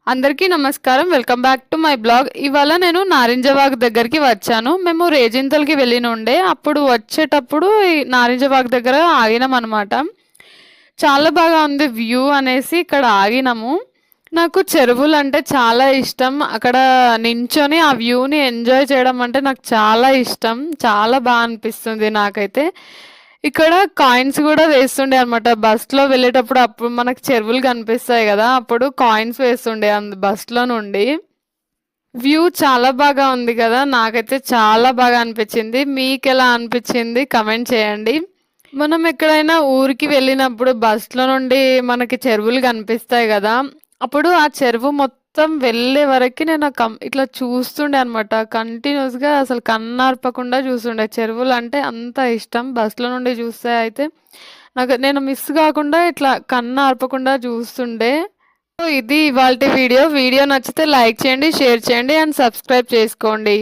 అందరికీ నమస్కారం. Welcome back to my blog. ఇవాళ నేను నారింజవాగ్ దగ్గరికి వచ్చాను. మేము రేజింతలకి వెళ్ళినుండే. అప్పుడు వచ్చేటప్పుడు ఈ నారింజవాగ్ దగ్గర ఆగినామనమాట. చాలా బాగా ఉంది వ్యూ అనేసి ఇక్కడ ఆగినాము. నాకు చెరువులంటే చాలా ఇష్టం. అక్కడ నించొని ఆ వ్యూని ఎంజాయ్ చేయడం అంటే నాకు చాలా ఇష్టం. చాలా బా అనిపిస్తుంది నాకైతే. ఇక్కడ కాయిన్స్ గూడా వేస్తుండే అనమాట. బస్‌లో వెళ్ళేటప్పుడు అప్పుడు మనకు చెరువులు కనిపిస్తాయి గదా! అప్పుడు కాయిన్స్ వేస్తుండే బస్‌లో నుండి. వ్యూ చాలా బాగా ఉంది గదా! నాకైతే చాలా బాగా అనిపిచ్చింది. మీకెలా అనిపిచ్చింది కమెంట్ చేయండి. మనం ఎక్కడైనా ఊరికి వెళ్ళినప్పుడు బస్‌లో నుండి మనకి చెరువులు కనిపిస్తాయి గదా! అప్పుడు ఆ చెరువు మొత్తం వెళ్ళే వరకి నేను ఇట్లా చూస్తుండే అనమాట. కంటిన్యూయస్‌గా అసలు కన్నార్పకుండా చూస్తుండే. చెరువులంటే అంత ఇష్టం. బస్‌లో నుండి చూస్తే అయితే నేను మిస్ గాకుండా ఇట్లా కన్నార్పకుండా చూస్తుండే. సో, ఇది ఇవాల్టి వీడియో. వీడియో నచ్చితే లైక్ చేయండి, షేర్ చేయండి అండ్ సబ్స్క్రైబ్ చేసుకోండి.